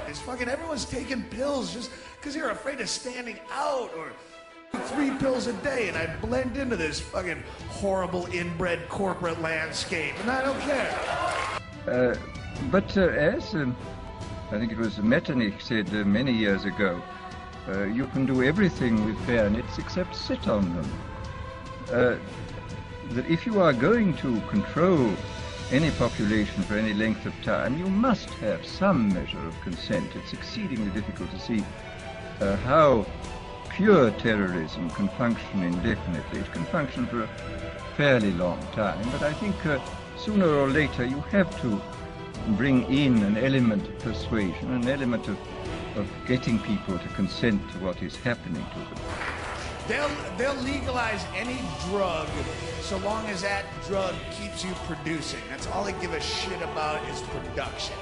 It's fucking everyone's taking pills just because you're afraid of standing out, or 3 pills a day, and I blend into this fucking horrible inbred corporate landscape, and I don't care. But as I think it was Metternich said many years ago, you can do everything with bayonets except sit on them. That if you are going to control any population for any length of time, you must have some measure of consent. It's exceedingly difficult to see how pure terrorism can function indefinitely. It can function for a fairly long time, but I think sooner or later you have to bring in an element of persuasion, an element of getting people to consent to what is happening to them. They'll legalize any drug so long as that drug keeps you producing. That's all they give a shit about is production.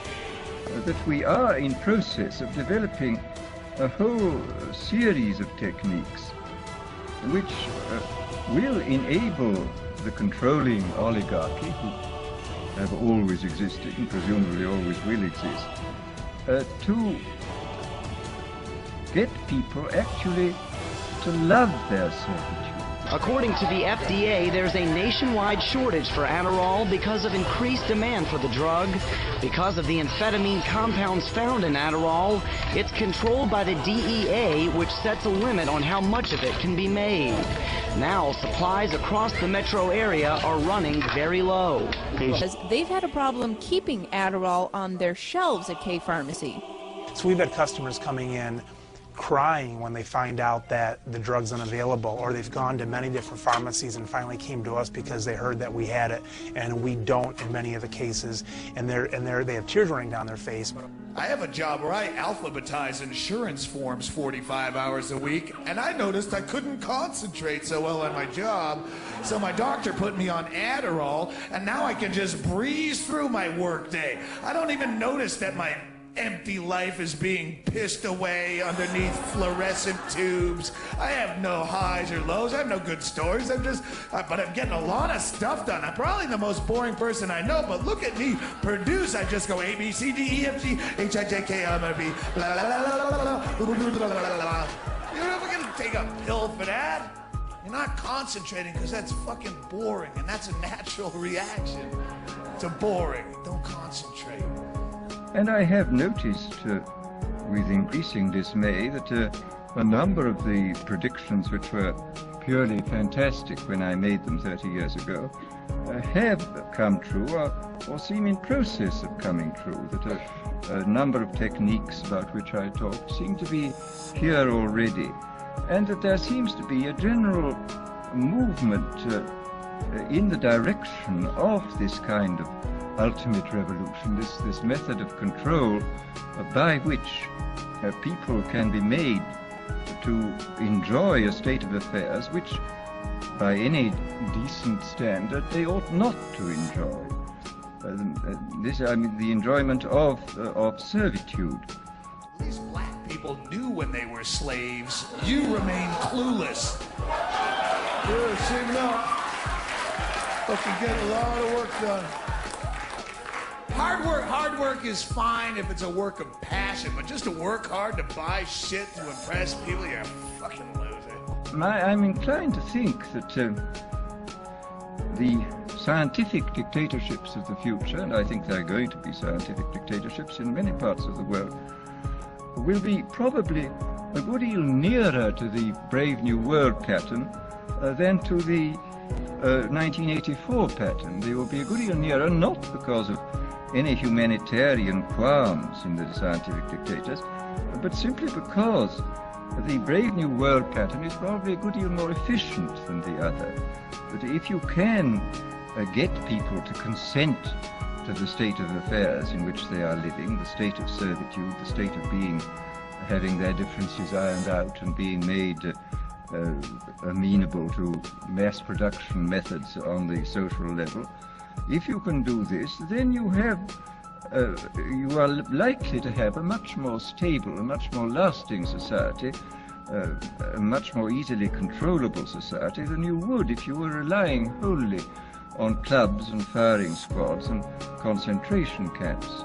That we are in process of developing a whole series of techniques which will enable the controlling oligarchy, who have always existed and presumably always will exist, to get people actually to love their servitude. According to the FDA, there's a nationwide shortage for Adderall because of increased demand for the drug. Because of the amphetamine compounds found in Adderall, it's controlled by the DEA, which sets a limit on how much of it can be made. Now, supplies across the metro area are running very low. They've had a problem keeping Adderall on their shelves at K Pharmacy. So we've had customers coming in crying when they find out that the drug's unavailable, or they've gone to many different pharmacies and finally came to us because they heard that we had it and we don't in many of the cases, and they have tears running down their face. I have a job where I alphabetize insurance forms 45 hours a week, and I noticed I couldn't concentrate so well on my job, so my doctor put me on Adderall, and now I can just breeze through my workday. I don't even notice that my empty life is being pissed away underneath fluorescent tubes. I have no highs or lows. I have no good stories. But I'm getting a lot of stuff done. I'm probably the most boring person I know, but look at me produce. I just go A, B, C, D, E, F, G, H, I, J, K, L, M, N, P, blah, blah, blah, blah, blah, blah, blah. You're never gonna take a pill for that. You're not concentrating because that's fucking boring, and that's a natural reaction to boring. Don't concentrate. And I have noticed with increasing dismay that a number of the predictions which were purely fantastic when I made them 30 years ago have come true or seem in process of coming true, that a number of techniques about which I talked seem to be here already, and that there seems to be a general movement in the direction of this kind of ultimate revolution, this method of control by which people can be made to enjoy a state of affairs which, by any decent standard, they ought not to enjoy. I mean, the enjoyment of servitude. These black people knew when they were slaves. You remain clueless. You're sitting up. Fucking get a lot of work done. Hard work is fine if it's a work of passion, but just to work hard to buy shit to impress people, you're a fucking loser. I'm inclined to think that the scientific dictatorships of the future, and I think there are going to be scientific dictatorships in many parts of the world, will be probably a good deal nearer to the Brave New World pattern than to the 1984 pattern. They will be a good deal nearer, not because of any humanitarian qualms in the scientific dictators, but simply because the Brave New World pattern is probably a good deal more efficient than the other. But if you can get people to consent to the state of affairs in which they are living, the state of servitude, the state of having their differences ironed out and being made amenable to mass production methods on the social level, if you can do this, then you are likely to have a much more stable, a much more lasting society, a much more easily controllable society than you would if you were relying wholly on clubs and firing squads and concentration camps.